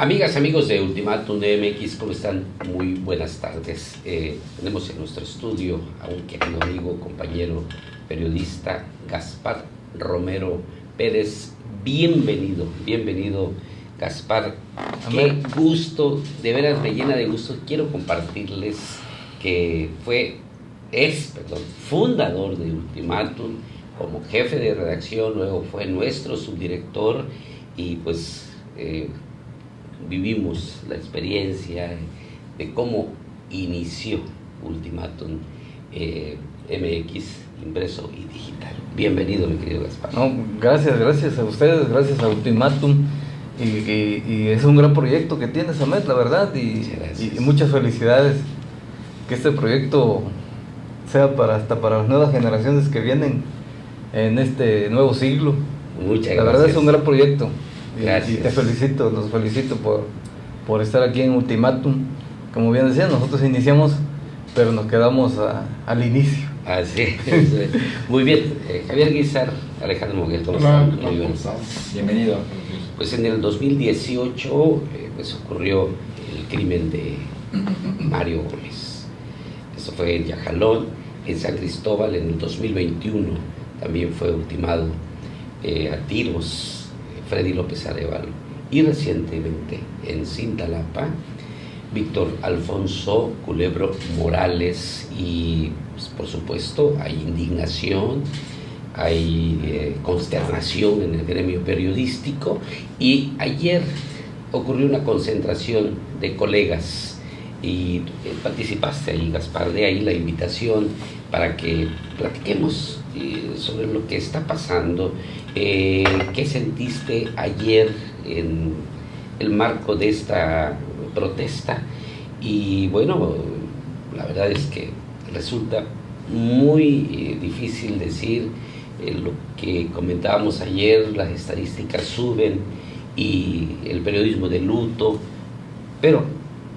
Amigas, amigos de Ultimátum de MX, ¿cómo están? Muy buenas tardes. Tenemos en nuestro estudio a un querido amigo, compañero, periodista, Gaspar Romero Pérez. Bienvenido, bienvenido, Gaspar. Amén. Qué gusto, de veras me llena de gusto. Quiero compartirles que es fundador de Ultimátum, como jefe de redacción, luego fue nuestro subdirector y pues vivimos la experiencia de cómo inició Ultimátum MX, impreso y digital. Bienvenido, mi querido Gaspar. No, gracias a ustedes, gracias a Ultimátum. Y es un gran proyecto que tiene Samet, la verdad, y muchas felicidades. Que este proyecto sea hasta para las nuevas generaciones que vienen en este nuevo siglo. Muchas gracias. La verdad es un gran proyecto. Gracias. Y los felicito por estar aquí en Ultimátum. Como bien decía, nosotros iniciamos, pero nos quedamos al inicio. Así es. Muy bien. Javier Guizar, Alejandro Moguel, ¿cómo están? Muy bien. Bienvenido. Pues en el 2018 pues ocurrió el crimen de Mario Gómez. Eso fue en Yajalón. En San Cristóbal en el 2021 también fue ultimado a tiros Freddy López Arevalo. Y recientemente en Cintalapa, Víctor Alfonso Culebro Morales. Y pues, por supuesto hay indignación, hay consternación en el gremio periodístico. Y ayer ocurrió una concentración de colegas y participaste ahí, Gaspar, de ahí la invitación para que platiquemos sobre lo que está pasando. ¿Qué sentiste ayer en el marco de esta protesta? Y bueno, la verdad es que resulta muy difícil decir lo que comentábamos ayer. Las estadísticas suben y el periodismo de luto, pero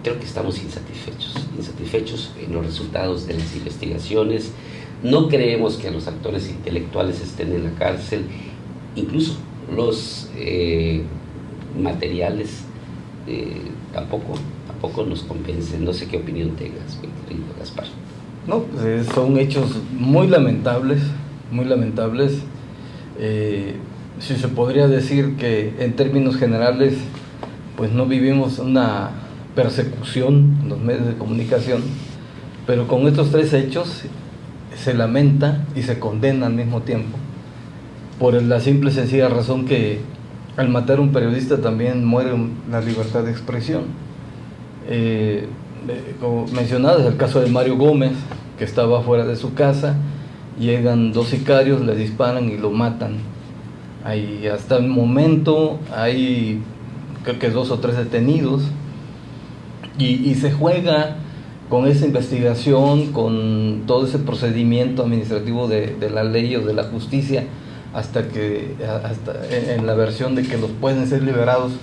creo que estamos insatisfechos en los resultados de las investigaciones. No creemos que los actores intelectuales estén en la cárcel. Incluso los materiales tampoco nos convencen. No sé qué opinión tengas, mi querido Gaspar. No, pues son hechos muy lamentables, muy lamentables. Si se podría decir que en términos generales, pues no vivimos una persecución en los medios de comunicación, pero con estos tres hechos se lamenta y se condena al mismo tiempo, por la simple y sencilla razón que al matar a un periodista también muere la libertad de expresión. Como mencionado, es el caso de Mario Gómez, que estaba fuera de su casa, llegan dos sicarios, le disparan y lo matan. Hasta el momento hay creo que 2 o 3 detenidos, y se juega con esa investigación, con todo ese procedimiento administrativo de la ley o de la justicia, hasta en la versión de que los pueden ser liberados,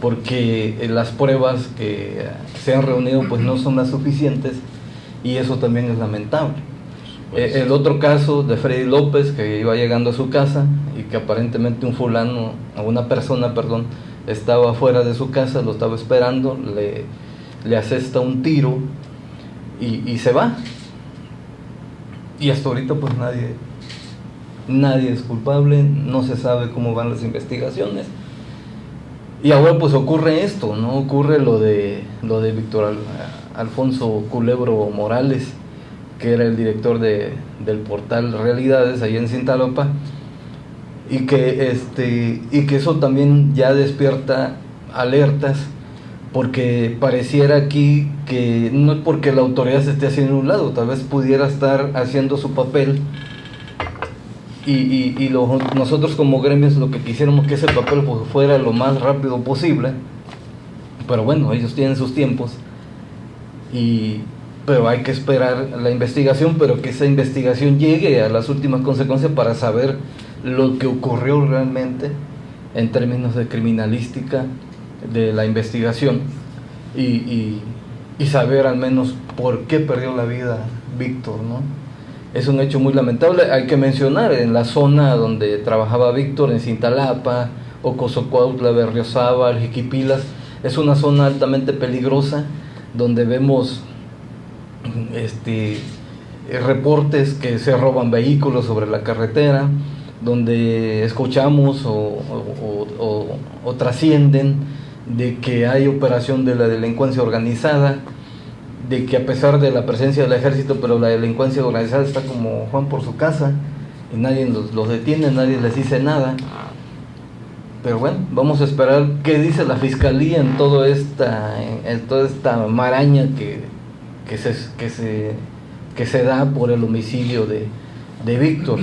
porque las pruebas que se han reunido pues no son las suficientes, y eso también es lamentable. El otro caso de Freddy López, que iba llegando a su casa y que aparentemente una persona, estaba fuera de su casa, lo estaba esperando, le asesta un tiro y se va. Y hasta ahorita pues nadie es culpable, no se sabe cómo van las investigaciones. Y ahora pues ocurre esto, ¿no? Ocurre lo de Víctor Alfonso Culebro Morales, que era el director del portal Realidades ahí en Cintalapa, y que eso también ya despierta alertas, porque pareciera aquí que no es porque la autoridad se esté haciendo a un lado, tal vez pudiera estar haciendo su papel, y nosotros como gremios lo que quisiéramos que ese papel pues fuera lo más rápido posible, pero bueno, ellos tienen sus tiempos, pero hay que esperar la investigación, pero que esa investigación llegue a las últimas consecuencias para saber lo que ocurrió realmente en términos de criminalística de la investigación, y saber al menos por qué perdió la vida Víctor, ¿no? Es un hecho muy lamentable. Hay que mencionar, en la zona donde trabajaba Víctor, en Cintalapa, Ocosocuautla, Berriozábal, Jiquipilas, Es una zona altamente peligrosa, donde vemos reportes que se roban vehículos sobre la carretera, donde escuchamos o trascienden de que hay operación de la delincuencia organizada, de que a pesar de la presencia del ejército, pero la delincuencia organizada está como Juan por su casa y nadie los detiene, nadie les dice nada. Pero bueno, vamos a esperar qué dice la fiscalía en toda esta maraña que se da por el homicidio de Víctor.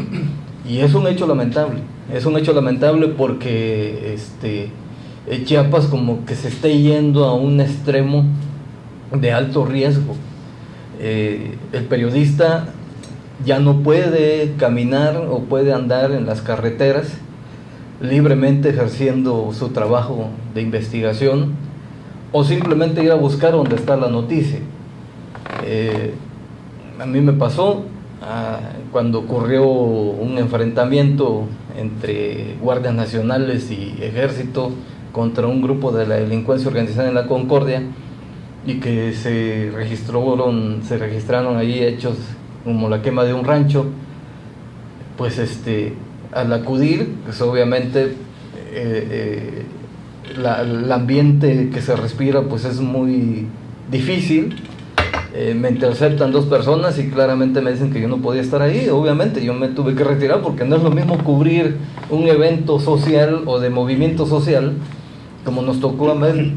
Y es un hecho lamentable porque Chiapas como que se está yendo a un extremo de alto riesgo. El periodista ya no puede caminar o puede andar en las carreteras libremente ejerciendo su trabajo de investigación, o simplemente ir a buscar donde está la noticia. A mí me pasó cuando ocurrió un enfrentamiento entre guardias nacionales y ejército contra un grupo de la delincuencia organizada en la Concordia, y que se registraron ahí hechos como la quema de un rancho. Pues al acudir, pues obviamente el ambiente que se respira pues es muy difícil. Me interceptan 2 personas y claramente me dicen que yo no podía estar ahí. Obviamente yo me tuve que retirar, porque no es lo mismo cubrir un evento social o de movimiento social, como nos tocó el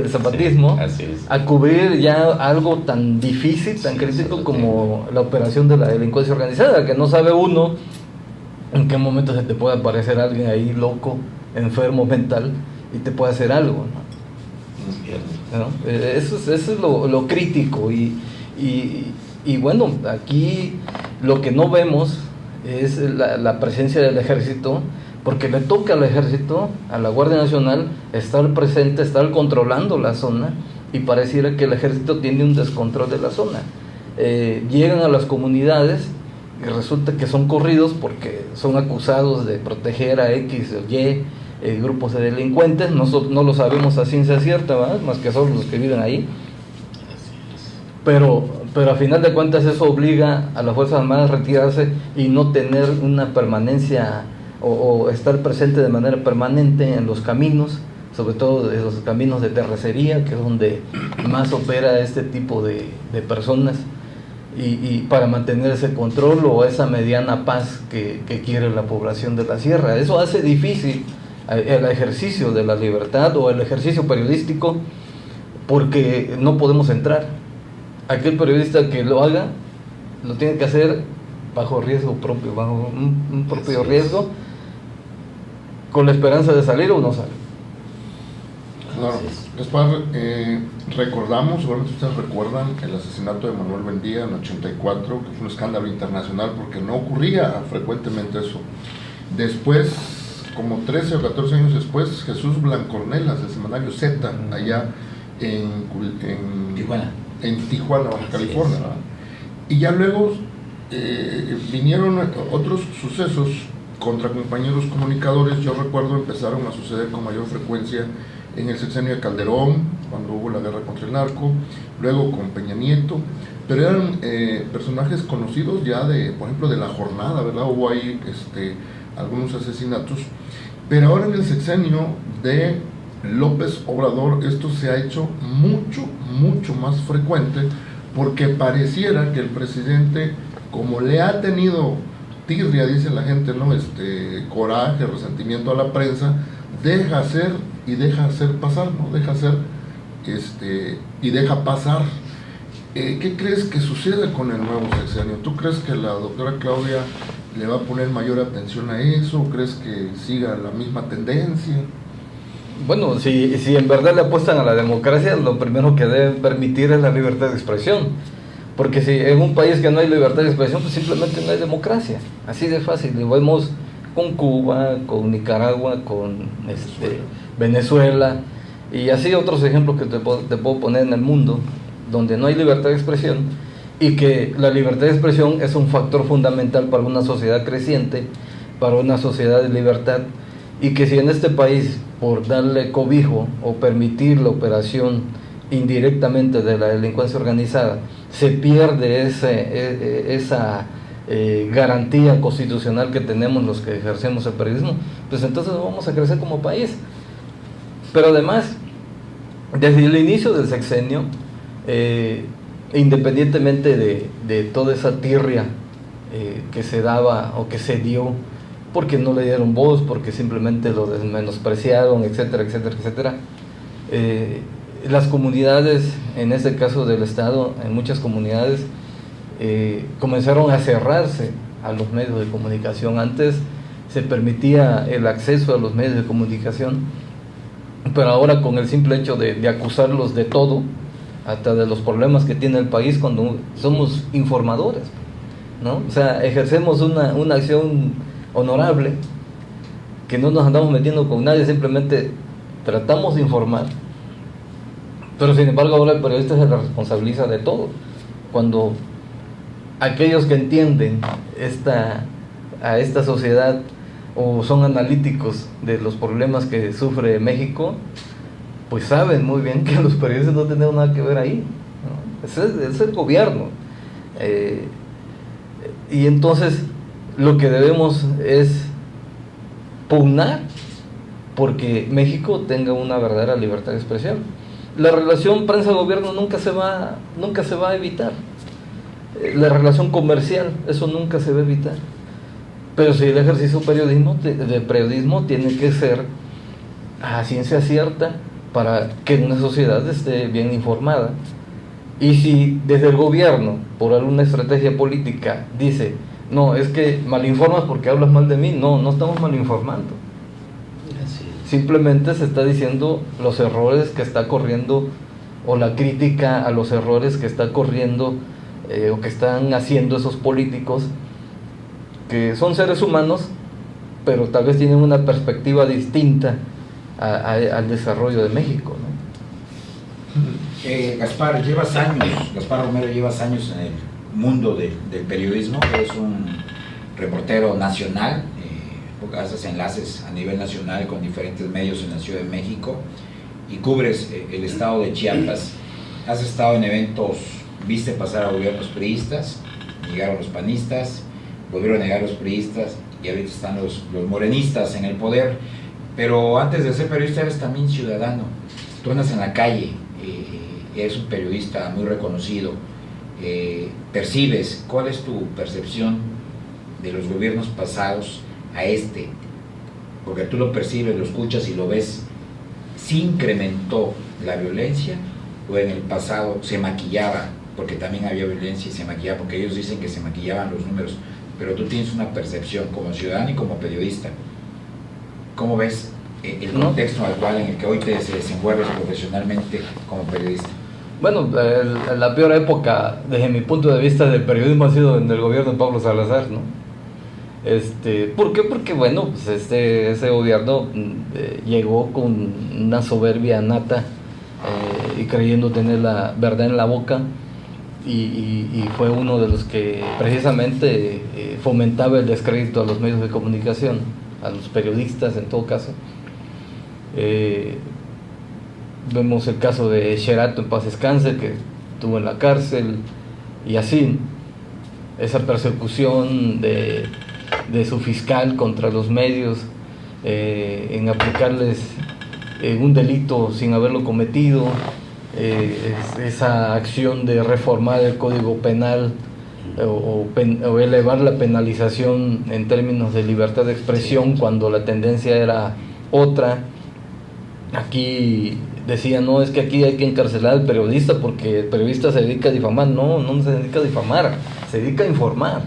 zapatismo, sí, a cubrir ya algo tan difícil, tan crítico como la operación de la delincuencia organizada, que no sabe uno en qué momento se te puede aparecer alguien ahí loco, enfermo mental, y te puede hacer algo, ¿no? Eso es lo crítico. Y bueno, aquí lo que no vemos es la presencia del ejército, porque le toca al ejército, a la Guardia Nacional, estar presente, estar controlando la zona, y pareciera que el ejército tiene un descontrol de la zona. Llegan a las comunidades y resulta que son corridos porque son acusados de proteger a X o Y grupos de delincuentes. No lo sabemos a ciencia cierta, ¿verdad? Más que son los que viven ahí. Pero a final de cuentas eso obliga a las Fuerzas Armadas a retirarse y no tener una permanencia o estar presente de manera permanente en los caminos, sobre todo en los caminos de terracería, que es donde más opera este tipo de personas, y para mantener ese control o esa mediana paz que quiere la población de la sierra. Eso hace difícil el ejercicio de la libertad o el ejercicio periodístico, porque no podemos entrar. Aquel periodista que lo haga lo tiene que hacer bajo riesgo propio, bajo un propio riesgo, con la esperanza de salir o no salir. Claro. Después recordamos, seguramente ustedes recuerdan, el asesinato de Manuel Buendía en 84, que fue un escándalo internacional porque no ocurría frecuentemente eso. Después, como 13 o 14 años después, Jesús Blancornelas, del semanario Z, allá en Tijuana, Baja California. Y ya luego vinieron otros sucesos contra compañeros comunicadores. Yo recuerdo empezaron a suceder con mayor frecuencia en el sexenio de Calderón, cuando hubo la guerra contra el narco, luego con Peña Nieto, pero eran personajes conocidos ya por ejemplo, de La Jornada, ¿verdad? Hubo ahí algunos asesinatos, pero ahora en el sexenio de López Obrador esto se ha hecho mucho más frecuente, porque pareciera que el presidente, como le ha tenido tirria, dice la gente, ¿no? Coraje, resentimiento a la prensa, deja hacer y deja hacer pasar, ¿no? Deja hacer y deja pasar. ¿Qué crees que sucede con el nuevo sexenio? ¿Tú crees que la doctora Claudia le va a poner mayor atención a eso? ¿O crees que siga la misma tendencia? Bueno, si en verdad le apuestan a la democracia, lo primero que deben permitir es la libertad de expresión. Porque si en un país que no hay libertad de expresión, pues simplemente no hay democracia. Así de fácil. Lo vemos con Cuba, con Nicaragua, con Venezuela, y así otros ejemplos que te puedo poner en el mundo, donde no hay libertad de expresión, y que la libertad de expresión es un factor fundamental para una sociedad creciente, para una sociedad de libertad, y que si en este país, por darle cobijo o permitir la operación indirectamente de la delincuencia organizada, se pierde esa garantía constitucional que tenemos los que ejercemos el periodismo, pues entonces no vamos a crecer como país. Pero además, desde el inicio del sexenio, independientemente de toda esa tirria que se daba o que se dio, porque no le dieron voz, porque simplemente lo menospreciaron, etcétera, etcétera, etcétera, las comunidades, en este caso del Estado, en muchas comunidades, comenzaron a cerrarse a los medios de comunicación. Antes se permitía el acceso a los medios de comunicación, pero ahora con el simple hecho de acusarlos de todo, hasta de los problemas que tiene el país, cuando somos informadores, ¿no? O sea, ejercemos una acción honorable, que no nos andamos metiendo con nadie, simplemente tratamos de informar, pero sin embargo ahora el periodista se responsabiliza de todo. Cuando aquellos que entienden a esta sociedad o son analíticos de los problemas que sufre México, pues saben muy bien que los periodistas no tenemos nada que ver ahí, ¿no? Es el gobierno. Y entonces lo que debemos es pugnar porque México tenga una verdadera libertad de expresión. La relación prensa-gobierno nunca se va a evitar. La relación comercial, eso nunca se va a evitar. Pero si el ejercicio de periodismo tiene que ser a ciencia cierta para que una sociedad esté bien informada. Y si desde el gobierno, por alguna estrategia política, dice, no, es que malinformas porque hablas mal de mí, no estamos malinformando. Simplemente se está diciendo los errores que está corriendo, o la crítica a los errores que está corriendo o que están haciendo esos políticos, que son seres humanos, pero tal vez tienen una perspectiva distinta al desarrollo de México, ¿no? Gaspar Romero, llevas años en el mundo del periodismo, eres un reportero nacional, haces enlaces a nivel nacional con diferentes medios en la Ciudad de México y cubres el estado de Chiapas. Has estado en eventos, viste pasar a gobiernos priistas, llegaron los panistas, volvieron a llegar los priistas y ahorita están los morenistas en el poder. Pero antes de ser periodista eres también ciudadano. Tú andas en la calle, eres un periodista muy reconocido, percibes, ¿cuál es tu percepción de los gobiernos pasados a este? Porque tú lo percibes, lo escuchas y lo ves. ¿Sí incrementó la violencia o en el pasado se maquillaba? Porque también había violencia y se maquillaba, porque ellos dicen que se maquillaban los números, pero tú tienes una percepción como ciudadano y como periodista. ¿Cómo ves el contexto en el que hoy te desenvuelves profesionalmente como periodista? Bueno, la peor época desde mi punto de vista del periodismo ha sido en el gobierno de Pablo Salazar, ¿no? ¿Por qué? Porque bueno, pues ese gobierno llegó con una soberbia nata y creyendo tener la verdad en la boca, y fue uno de los que precisamente fomentaba el descrédito a los medios de comunicación, a los periodistas en todo caso. Vemos el caso de Sherato, en paz descanse, que estuvo en la cárcel, y así esa persecución de su fiscal contra los medios, en aplicarles un delito sin haberlo cometido, esa acción de reformar el Código Penal o elevar la penalización en términos de libertad de expresión cuando la tendencia era otra. Aquí decían, no, es que aquí hay que encarcelar al periodista porque el periodista se dedica a difamar. No se dedica a difamar, se dedica a informar,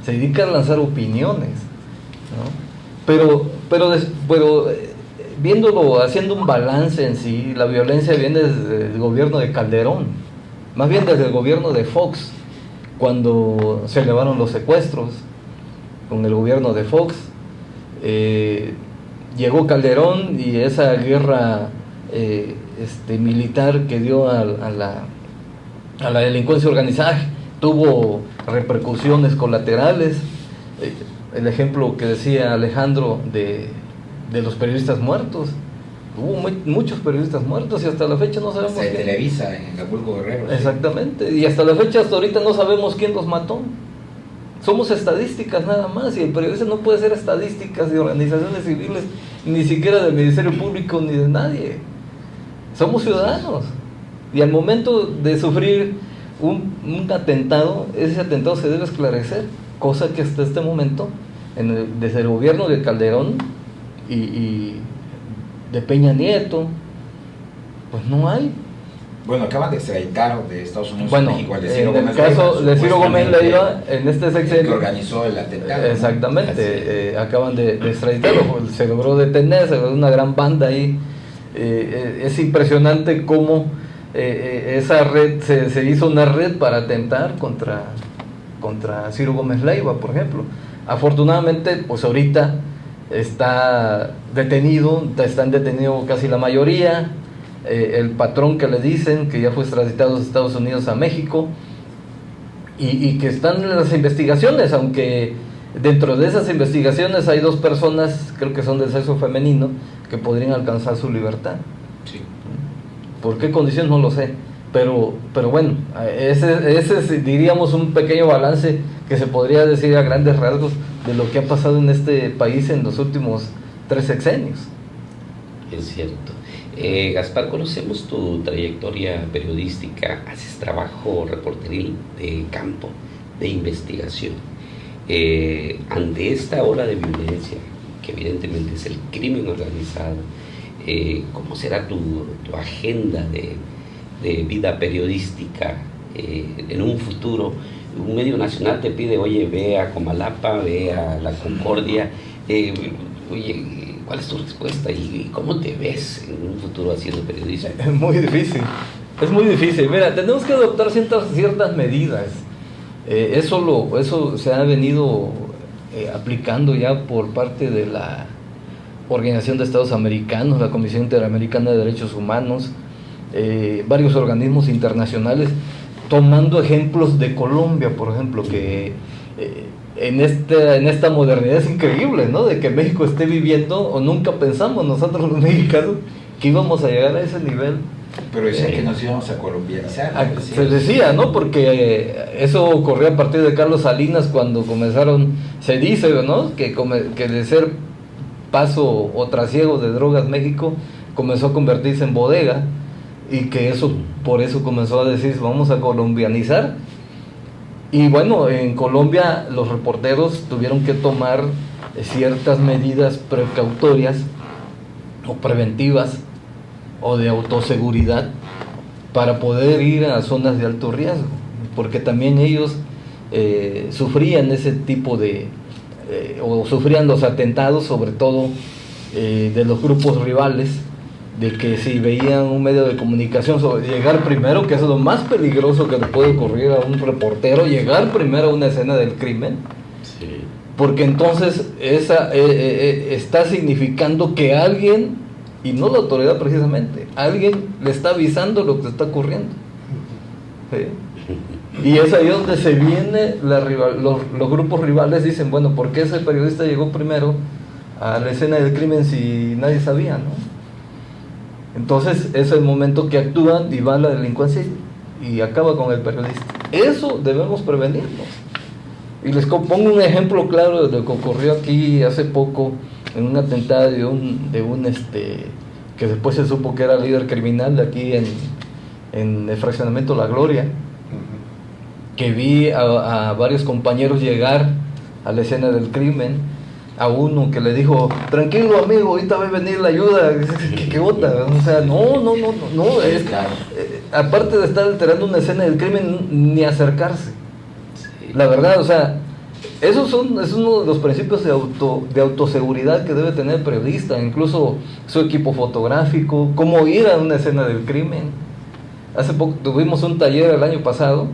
se dedica a lanzar opiniones, ¿no? Pero viéndolo, haciendo un balance en sí, la violencia viene desde el gobierno de Calderón, más bien desde el gobierno de Fox, cuando se elevaron los secuestros con el gobierno de Fox. Llegó Calderón y esa guerra militar que dio a la delincuencia organizada tuvo repercusiones colaterales. El ejemplo que decía Alejandro de de los periodistas muertos. Hubo muchos periodistas muertos y hasta la fecha no sabemos Se quién. Televisa en Acapulco Guerrero. Exactamente, y hasta la fecha, hasta ahorita no sabemos quién los mató. Somos estadísticas nada más, y el periodista no puede ser estadísticas de organizaciones civiles, ni siquiera del Ministerio Público ni de nadie. Somos ciudadanos, y al momento de sufrir un atentado, ese atentado se debe esclarecer, cosa que hasta este momento, desde el gobierno de Calderón y de Peña Nieto, pues no hay. Bueno, acaban de extraditar de Estados Unidos Bueno, a México al de en Ciro el Gómez caso Leiva, de Ciro Gómez Leiva, en este que sexenio, organizó el atentado, ¿no? exactamente, acaban de extraditarlo, se logró detener, se logró una gran banda ahí. Es impresionante cómo esa red, se hizo una red para atentar contra Ciro Gómez Leiva, por ejemplo. Afortunadamente, pues ahorita están detenidos casi la mayoría. El patrón que le dicen que ya fue extraditado de Estados Unidos a México, y que están en las investigaciones, aunque dentro de esas investigaciones hay 2 personas, creo que son del sexo femenino, que podrían alcanzar su libertad. Sí. ¿Por qué condición? No lo sé, pero bueno, ese es, diríamos, un pequeño balance que se podría decir a grandes rasgos de lo que ha pasado en este país en los últimos 3 sexenios. Es cierto. Gaspar, conocemos tu trayectoria periodística, haces trabajo reporteril de campo, de investigación. Ante esta ola de violencia, que evidentemente es el crimen organizado, ¿cómo será tu agenda de vida periodística en un futuro? Un medio nacional te pide, oye, ve a Comalapa, ve a La Concordia, oye, ¿cuál es tu respuesta y cómo te ves en un futuro haciendo periodismo? Es muy difícil. Mira, tenemos que adoptar ciertas medidas. Eso se ha venido aplicando ya por parte de la Organización de Estados Americanos, la Comisión Interamericana de Derechos Humanos, varios organismos internacionales, tomando ejemplos de Colombia, por ejemplo, que en esta modernidad es increíble, ¿no? De que México esté viviendo, o nunca pensamos nosotros los mexicanos que íbamos a llegar a ese nivel. Pero decían que nos íbamos a colombianizar, ¿no? Se decía, ¿no? Porque eso ocurrió a partir de Carlos Salinas, cuando comenzaron, se dice, ¿no? Que de ser paso o trasiego de drogas México comenzó a convertirse en bodega, y que por eso comenzó a decir, vamos a colombianizar. Y bueno, en Colombia los reporteros tuvieron que tomar ciertas medidas precautorias o preventivas o de autoseguridad para poder ir a zonas de alto riesgo, porque también ellos sufrían ese tipo o sufrían los atentados, sobre todo de los grupos rivales, de que si veían un medio de comunicación llegar primero, que es lo más peligroso que le puede ocurrir a un reportero, llegar primero a una escena del crimen, Sí. porque entonces está significando que alguien, y no la autoridad precisamente, alguien le está avisando lo que está ocurriendo. ¿Sí? Y es ahí donde se viene los grupos rivales dicen, bueno, ¿por qué ese periodista llegó primero a la escena del crimen si nadie sabía, ¿no? Entonces es el momento que actúan y va la delincuencia y acaba con el periodista. Eso debemos prevenirnos. Y les pongo un ejemplo claro de lo que ocurrió aquí hace poco en un atentado de un que después se supo que era líder criminal de aquí en el fraccionamiento La Gloria, que vi a varios compañeros llegar a la escena del crimen, a uno que le dijo, tranquilo amigo, ahorita va a venir la ayuda. ¿Qué onda? O sea, no, es Claro. aparte de estar alterando una escena del crimen, ni acercarse. Sí. La verdad, o sea, es uno de los principios de autoseguridad que debe tener el periodista, incluso su equipo fotográfico, cómo ir a una escena del crimen. Hace poco tuvimos un taller el año pasado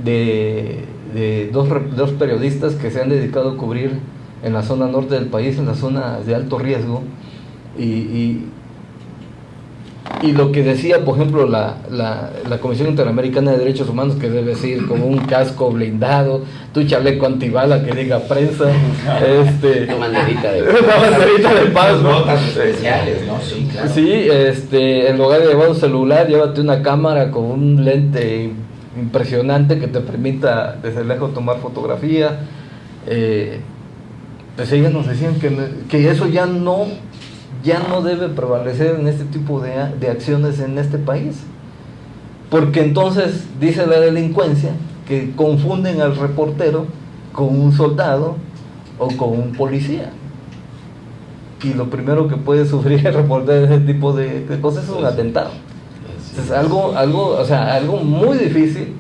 de dos periodistas que se han dedicado a cubrir en la zona norte del país, en la zona de alto riesgo, y Y lo que decía, por ejemplo, la Comisión Interamericana de Derechos Humanos, que debe ir con un casco blindado, tu chaleco antibala que diga prensa, Una banderita de paz, ¿no? Notas especiales, ¿no? Sí, claro. Sí, en lugar de llevar un celular, llévate una cámara con un lente impresionante que te permita desde lejos tomar fotografía. Pues ellas nos decían que eso ya no debe prevalecer en este tipo de acciones en este país, porque entonces dice la delincuencia que confunden al reportero con un soldado o con un policía, y lo primero que puede sufrir el reportero de ese tipo de cosas es un atentado. Es algo muy difícil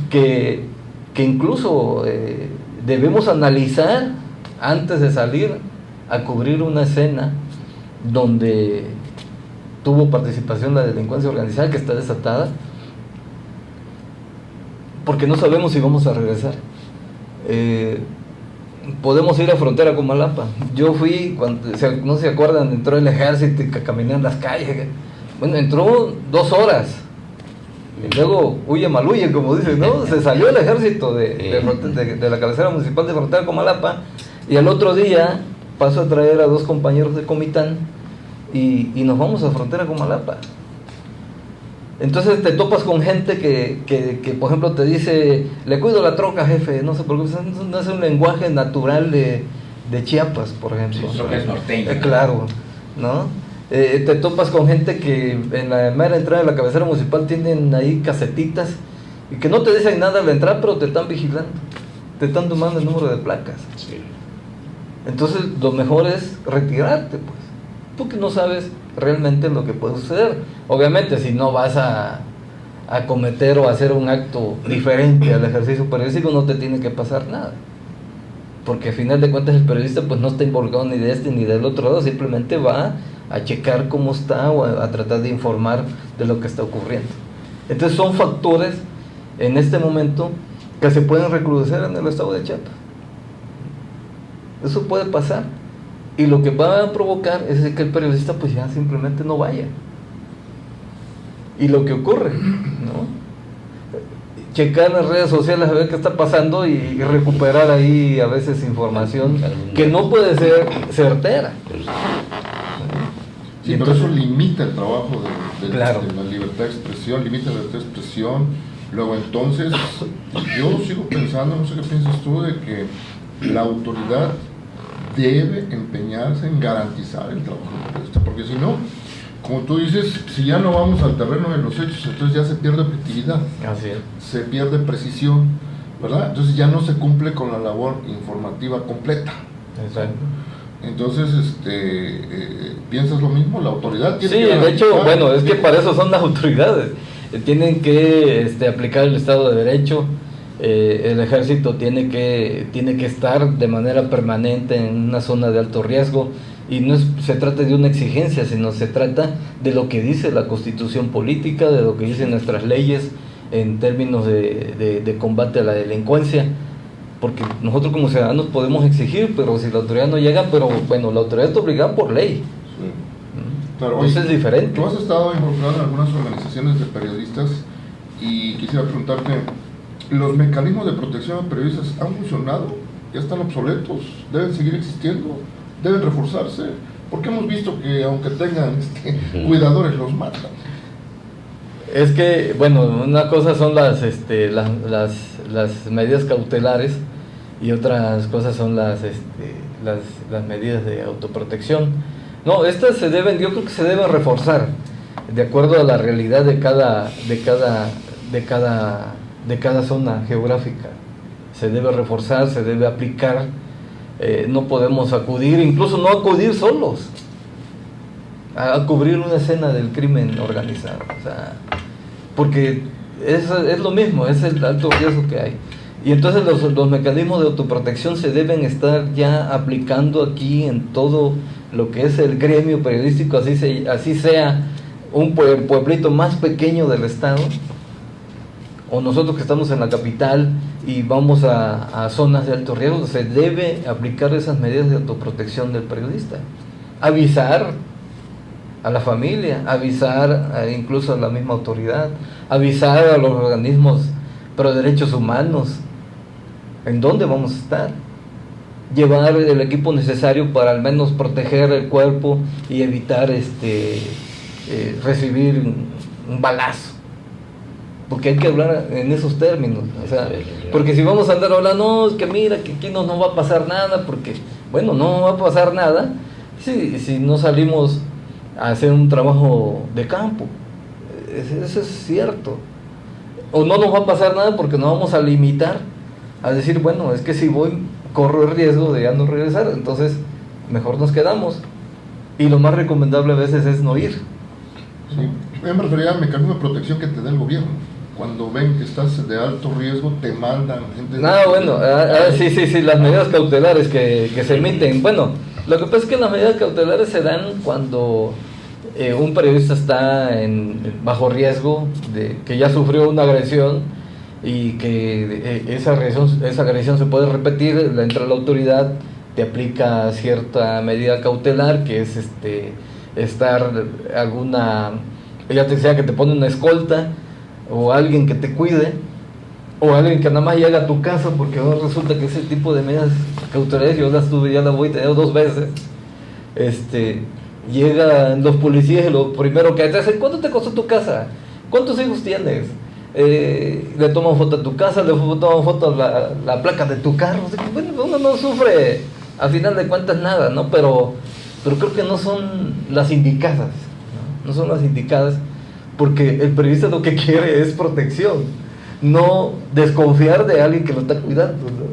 que incluso debemos analizar antes de salir a cubrir una escena donde tuvo participación la delincuencia organizada, que está desatada, porque no sabemos si vamos a regresar. Podemos ir a frontera con Malapa. Yo fui, no se acuerdan, entró el ejército y caminé en las calles. Bueno, entró 2 horas y luego huye maluye, como dicen, ¿no? Se salió el ejército de la cabecera municipal de frontera con Malapa, y al otro día paso a traer a 2 compañeros de Comitán y nos vamos a frontera con Malapa. Entonces te topas con gente que por ejemplo te dice, le cuido la troca, jefe, no sé por qué, no es un lenguaje natural de Chiapas, por ejemplo. Sí, troca es norteño. Claro, ¿no? Te topas con gente que en la mera entrada de la cabecera municipal tienen ahí casetitas y que no te dicen nada al entrar, pero te están vigilando, te están tomando el número de placas. Sí. Entonces lo mejor es retirarte, pues, porque no sabes realmente lo que puede suceder. Obviamente si no vas a cometer o hacer un acto diferente al ejercicio periodístico, no te tiene que pasar nada, porque al final de cuentas el periodista pues no está involucrado ni de este ni del otro lado, simplemente va a checar cómo está o a tratar de informar de lo que está ocurriendo. Entonces son factores en este momento que se pueden recrudecer en el estado de Chiapas. Eso puede pasar, y lo que va a provocar es que el periodista pues ya simplemente no vaya. Y lo que ocurre, ¿no? Checar las redes sociales a ver qué está pasando y recuperar ahí a veces información que no puede ser certera. Sí, pero eso limita el trabajo de Claro. la libertad de expresión, limita la libertad de expresión. Luego entonces, yo sigo pensando, no sé qué piensas tú, de que la autoridad debe empeñarse en garantizar el trabajo del periodista, porque si no, como tú dices, si ya no vamos al terreno de los hechos, entonces ya se pierde objetividad, Así es. se pierde precisión, ¿verdad? Entonces ya no se cumple con la labor informativa completa. Exacto. Entonces, ¿piensas lo mismo? ¿La autoridad tiene Sí, que de hecho, garantizar? bueno, es que para eso son las autoridades. Tienen que aplicar el Estado de Derecho. El ejército tiene que estar de manera permanente en una zona de alto riesgo, y no se trata de una exigencia, sino se trata de lo que dice la Constitución política, de lo que dicen nuestras leyes en términos de combate a la delincuencia, porque nosotros como ciudadanos podemos exigir, pero si la autoridad no llega, pero bueno, la autoridad está obligada por ley. Sí. Claro, Eso es diferente. Tú has estado involucrado en algunas organizaciones de periodistas y quisiera preguntarte, ¿los mecanismos de protección a periodistas han funcionado? ¿Ya están obsoletos? ¿Deben seguir existiendo? ¿Deben reforzarse? Porque hemos visto que aunque tengan cuidadores, los matan. Es que, bueno, una cosa son las medidas cautelares, y otras cosas son las medidas de autoprotección. No, estas yo creo que se deben reforzar de acuerdo a la realidad de cada zona geográfica. Se debe reforzar, se debe aplicar. No podemos acudir, incluso no acudir solos a cubrir una escena del crimen organizado, o sea, porque es lo mismo, es el alto riesgo que hay. Y entonces los mecanismos de autoprotección se deben estar ya aplicando aquí en todo lo que es el gremio periodístico, así sea un pueblito más pequeño del estado, o nosotros que estamos en la capital y vamos a zonas de alto riesgo. Se debe aplicar esas medidas de autoprotección del periodista. Avisar a la familia, avisar incluso a la misma autoridad, avisar a los organismos pro derechos humanos en dónde vamos a estar, llevar el equipo necesario para al menos proteger el cuerpo y evitar recibir un balazo, porque hay que hablar en esos términos, o sea, porque si vamos a andar hablando, no, es que mira, que aquí no va a pasar nada, porque, bueno, no va a pasar nada si no salimos a hacer un trabajo de campo, eso es cierto, o no nos va a pasar nada porque nos vamos a limitar a decir, bueno, es que si voy, corro el riesgo de ya no regresar, entonces mejor nos quedamos, y lo más recomendable a veces es no ir. Sí, yo me refería al mecanismo de protección que te da el gobierno. Cuando ven que estás de alto riesgo, te mandan gente... Sí, las medidas cautelares que se emiten. Bueno, lo que pasa es que las medidas cautelares se dan cuando un periodista está bajo riesgo, de que ya sufrió una agresión y que esa agresión se puede repetir, entra la autoridad, te aplica cierta medida cautelar, que es estar ya te sea que te pone una escolta, o alguien que te cuide, o alguien que nada más llega a tu casa, porque ahora resulta que ese tipo de medidas cautelares, yo las tuve, ya las voy a tener 2 veces, llegan los policías y lo primero que hacen, ¿cuánto te costó tu casa? ¿Cuántos hijos tienes? Le toman foto a tu casa, le toman foto a la placa de tu carro. Bueno, uno no sufre a final de cuentas nada, ¿no? Pero creo que no son las indicadas, no son las indicadas, porque el periodista lo que quiere es protección, no desconfiar de alguien que lo está cuidando, ¿no?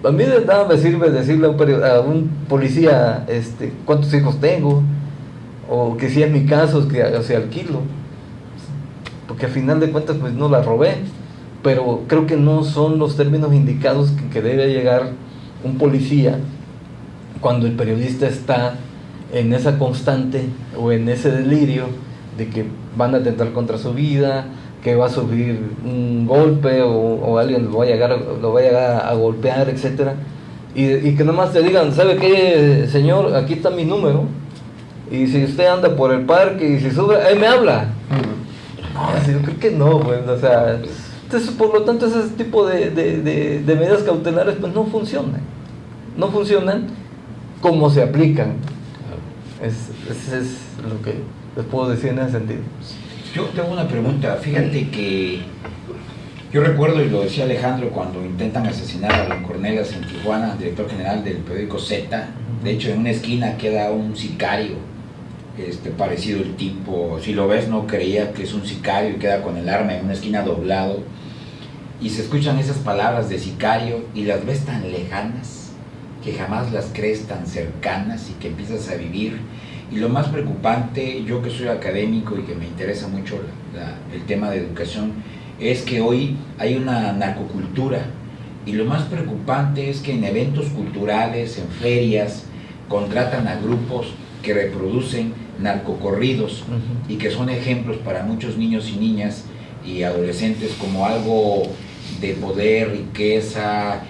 A mí de nada me sirve decirle a un policía cuántos hijos tengo, o que si es mi caso, que se alquilo, porque al final de cuentas pues no la robé, pero creo que no son los términos indicados que debe llegar un policía cuando el periodista está en esa constante o en ese delirio de que van a atentar contra su vida, que va a sufrir un golpe o alguien lo va a llegar a golpear, etcétera, y que nomás te digan, ¿sabe qué, señor? Aquí está mi número, y si usted anda por el parque y si sube, ahí me habla. No, yo creo que no, pues, o sea, entonces, por lo tanto, ese tipo de medidas cautelares pues no funcionan como se aplican. Eso es lo que les puedo decir en ese sentido. Yo tengo una pregunta. Fíjate que yo recuerdo, y lo decía Alejandro, cuando intentan asesinar a Don Cornelas en Tijuana, director general del periódico Z. De hecho, en una esquina queda un sicario, parecido el tipo. Si lo ves, no creía que es un sicario, y queda con el arma en una esquina doblado. Y se escuchan esas palabras de sicario y las ves tan lejanas que jamás las crees tan cercanas y que empiezas a vivir. Y lo más preocupante, yo que soy académico y que me interesa mucho el tema de educación, es que hoy hay una narcocultura, y lo más preocupante es que en eventos culturales, en ferias, contratan a grupos que reproducen narcocorridos y que son ejemplos para muchos niños y niñas y adolescentes como algo de poder, riqueza,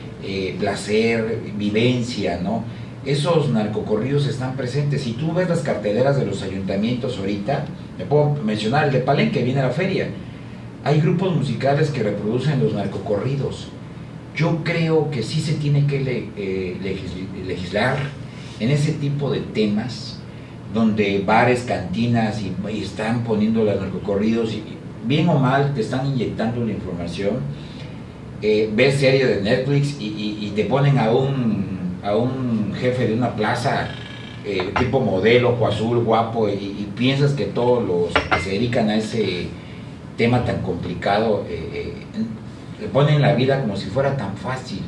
placer, vivencia, ¿no? Esos narcocorridos están presentes. Si tú ves las carteleras de los ayuntamientos ahorita, te puedo mencionar el de Palenque, viene a la feria, hay grupos musicales que reproducen los narcocorridos. Yo creo que sí se tiene que legislar en ese tipo de temas, donde bares, cantinas y están poniendo los narcocorridos, y bien o mal te están inyectando la información. Ves series de Netflix y te ponen a un jefe de una plaza, tipo modelo, ojo azul, guapo, y piensas que todos los que se dedican a ese tema tan complicado le ponen la vida como si fuera tan fácil.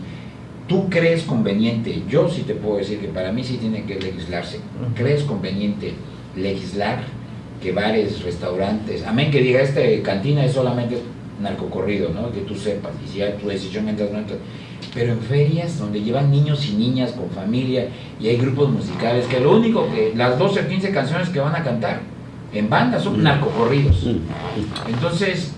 ¿Tú crees conveniente? Yo sí te puedo decir que para mí sí tiene que legislarse. ¿Crees conveniente legislar que bares, restaurantes, amén que diga cantina es solamente narcocorrido, ¿no? Que tú sepas, y si ya tu decisión entras, no entras, pero en ferias donde llevan niños y niñas con familia y hay grupos musicales que lo único que las 12 o 15 canciones que van a cantar en banda son narcocorridos? Entonces,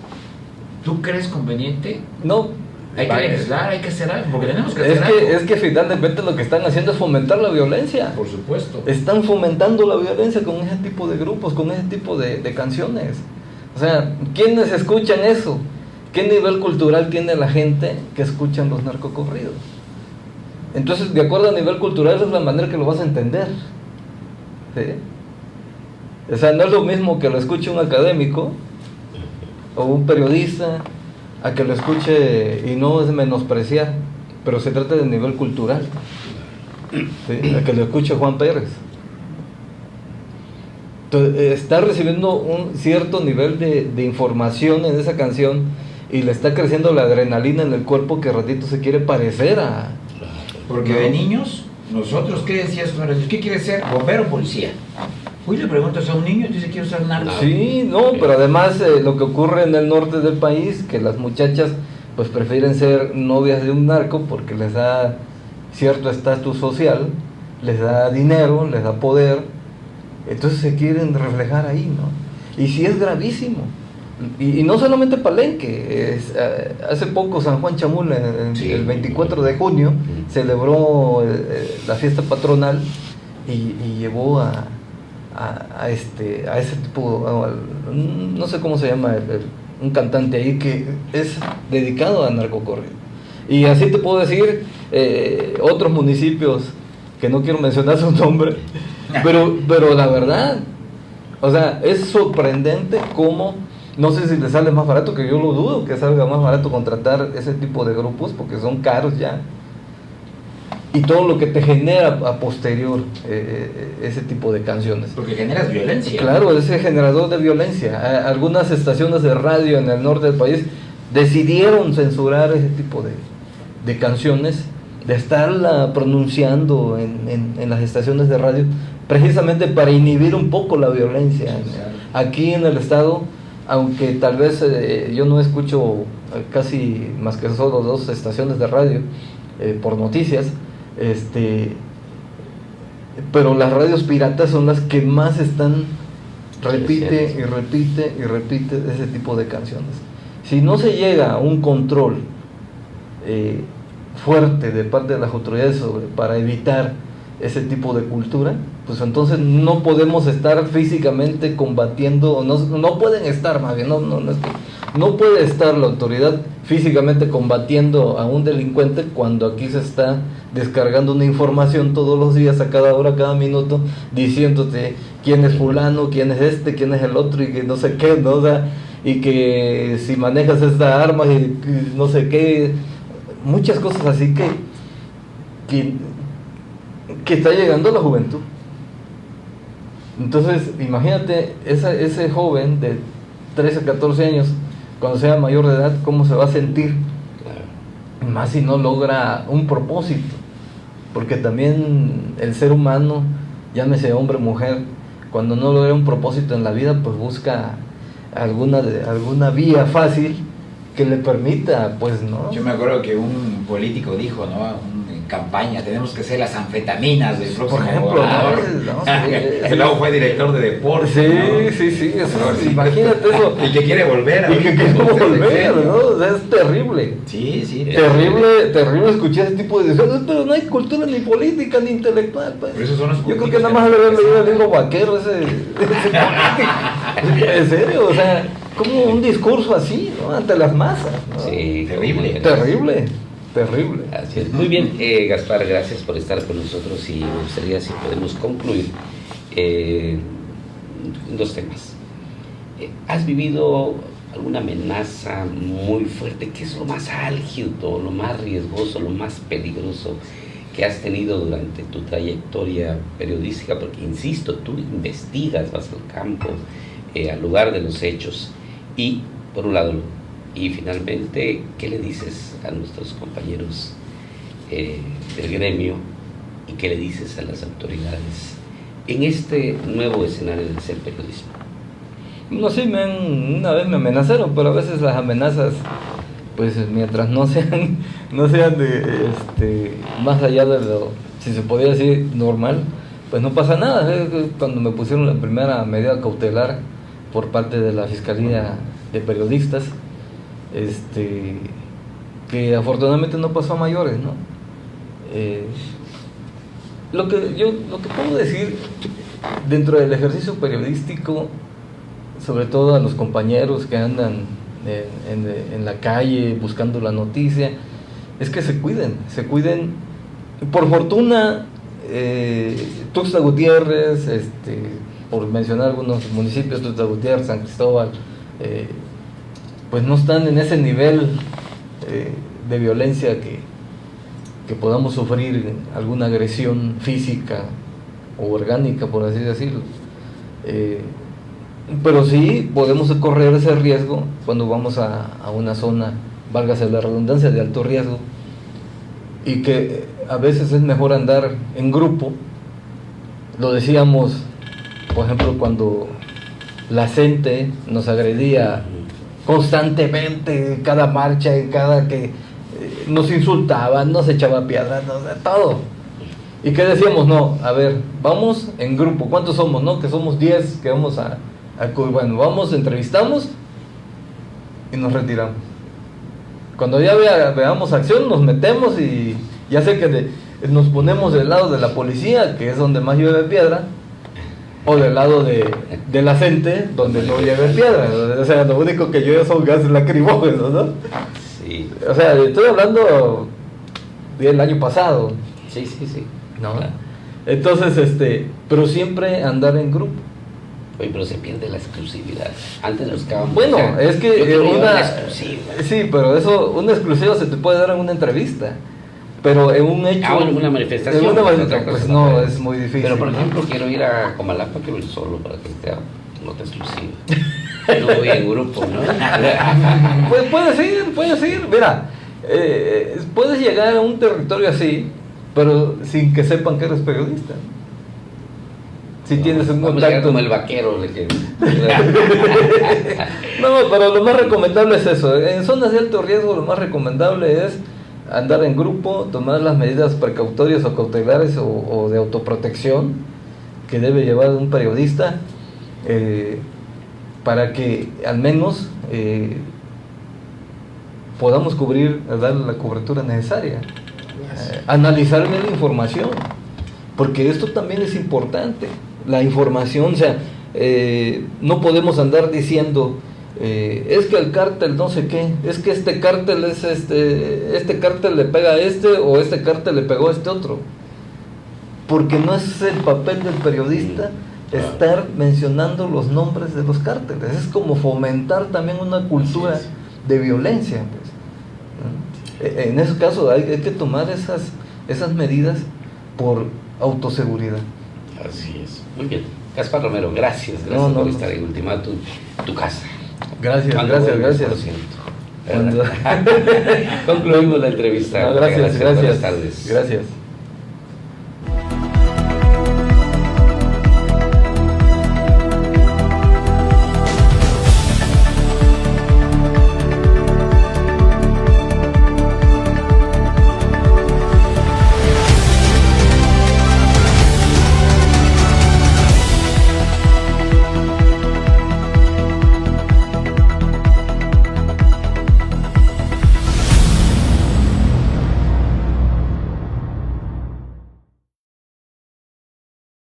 ¿tú crees conveniente? No, Hay que legislar, hay que hacer algo, porque tenemos que Es hacer algo. que, es que finalmente lo que están haciendo es fomentar la violencia. Por supuesto. Están fomentando la violencia con ese tipo de grupos, con ese tipo de canciones. O sea, ¿quiénes escuchan eso? ¿Qué nivel cultural tiene la gente que escuchan los narcocorridos? Entonces, de acuerdo al nivel cultural, esa es la manera que lo vas a entender. ¿Sí? O sea, no es lo mismo que lo escuche un académico o un periodista a que lo escuche, y no es menospreciar, pero se trata de nivel cultural. ¿Sí? A que lo escuche Juan Pérez. Entonces, está recibiendo un cierto nivel de información en esa canción y le está creciendo la adrenalina en el cuerpo que ratito se quiere parecer a... Porque de niños, nosotros, ¿qué decías? ¿Qué quieres ser? ¿Bombero o policía? Hoy le preguntas a un niño y dice, quiero ser narco. Sí, no, pero además lo que ocurre en el norte del país, que las muchachas pues prefieren ser novias de un narco porque les da cierto estatus social, les da dinero, les da poder, entonces se quieren reflejar ahí, ¿no? Y sí es gravísimo. Y no solamente Palenque, hace poco San Juan Chamula, el 24 de junio, celebró la fiesta patronal y llevó a ese tipo, no sé cómo se llama, un cantante ahí que es dedicado a narcocorrido. Y así te puedo decir otros municipios que no quiero mencionar su nombre, pero la verdad, o sea, es sorprendente cómo, no sé si le sale más barato, que yo lo dudo que salga más barato contratar ese tipo de grupos porque son caros ya. Y todo lo que te genera a posterior ese tipo de canciones. Porque generas violencia. Claro, es el generador de violencia. Algunas estaciones de radio en el norte del país decidieron censurar ese tipo de canciones, de estarla pronunciando en las estaciones de radio, precisamente para inhibir un poco la violencia. Aquí en el estado, aunque tal vez yo no escucho casi más que solo 2 estaciones de radio por noticias, pero las radios piratas son las que más están repite y repite y repite ese tipo de canciones. Si no se llega a un control fuerte de parte de las autoridades para evitar ese tipo de cultura, pues entonces no podemos estar físicamente combatiendo, no pueden estar, más bien, no puede estar la autoridad físicamente combatiendo a un delincuente cuando aquí se está descargando una información todos los días, a cada hora, a cada minuto, diciéndote quién es fulano, quién es quién es el otro, y que no sé qué, ¿no? O sea, y que si manejas esta arma y no sé qué, muchas cosas así que está llegando a la juventud. Entonces, imagínate ese joven de 13, 14 años, cuando sea mayor de edad, cómo se va a sentir, más si no logra un propósito, porque también el ser humano, llámese hombre o mujer, cuando no logra un propósito en la vida, pues busca alguna vía fácil que le permita, pues, ¿no? Yo me acuerdo que un político dijo, ¿no?, en campaña, tenemos que ser las anfetamínas del próximo por ejemplo, gobernador. Que luego fue director de deportes. Sí, eso, imagínate eso. Y que quiere volver. Y que quiere volver, ¿no? O sea, es terrible. Sí. Terrible escuchar ese tipo de discursos, pero no hay cultura ni política ni intelectual, pues. Por eso son los yo creo que nada más haber leído el libro vaquero ese político. En serio, o sea, como un discurso así, ¿no? Ante las masas, ¿no? Sí, Terrible. Así es. Muy bien, Gaspar, gracias por estar con nosotros, y me gustaría si podemos concluir 2 temas. ¿Has vivido alguna amenaza muy fuerte? ¿Qué es lo más álgido, lo más riesgoso, lo más peligroso que has tenido durante tu trayectoria periodística? Porque, insisto, tú investigas, vas al campo, al lugar de los hechos, y por un lado, y finalmente, ¿qué le dices a nuestros compañeros del gremio, y qué le dices a las autoridades en este nuevo escenario del ser periodismo? No sé, una vez me amenazaron, pero a veces las amenazas, pues mientras no sean más allá de lo, si se podría decir, normal, pues no pasa nada. Cuando me pusieron la primera medida cautelar por parte de la Fiscalía de Periodistas, que afortunadamente no pasó a mayores, ¿no? Lo que puedo decir dentro del ejercicio periodístico, sobre todo a los compañeros que andan en la calle buscando la noticia, es que se cuiden. Por fortuna, Tuxtla Gutiérrez, por mencionar algunos municipios, Tuxtla Gutiérrez, San Cristóbal, pues no están en ese nivel de violencia que podamos sufrir alguna agresión física o orgánica, por así decirlo. Pero sí podemos correr ese riesgo cuando vamos a una zona, válgase la redundancia, de alto riesgo, y que a veces es mejor andar en grupo. Lo decíamos, por ejemplo, cuando la gente nos agredía constantemente, cada marcha, cada que nos insultaban, nos echaba piedras, todo. ¿Y qué decíamos? No, a ver, vamos en grupo. ¿Cuántos somos? No, que somos 10, que vamos bueno, vamos, entrevistamos y nos retiramos. Cuando ya veamos acción, nos metemos y ya sé que nos ponemos del lado de la policía, que es donde más llueve piedra, o del lado de la gente, donde no llueve piedra. O sea, lo único que llueve son gases lacrimógenos, ¿no? Sí. O sea, estoy hablando del año pasado. Sí. ¿No? Entonces, pero siempre andar en grupo. Oye, pero se pierde la exclusividad. Antes buscábamos. Bueno, es que una exclusiva. Sí, pero una exclusiva se te puede dar en una entrevista. Pero en un hecho. En una manifestación. En una manifestación, pues no, es muy difícil. Pero por ejemplo, quiero ir a Comalapa, quiero ir solo para que sea nota exclusiva. No voy en grupo, ¿no? Pues puedes ir. Mira, puedes llegar a un territorio así, pero sin que sepan que eres periodista. Si tienes un contacto como el vaquero de que... No, pero lo más recomendable es eso. En zonas de alto riesgo lo más recomendable es andar en grupo, tomar las medidas precautorias o cautelares o de autoprotección que debe llevar un periodista, para que al menos podamos darle la cobertura necesaria, analizar bien la información, porque esto también es importante. La información, o sea, no podemos andar diciendo es que el cártel no sé qué, es que este cártel es este cártel le pega a o este cártel le pegó a este otro, porque no es el papel del periodista estar mencionando los nombres de los cárteles. Es como fomentar también una cultura de violencia, pues. En ese caso hay que tomar esas medidas por autoseguridad. Así es. Muy bien. Gaspar Romero, gracias por estar en Ultimátum, tu casa. Gracias. Concluimos la entrevista. Gracias. Buenas tardes. Gracias.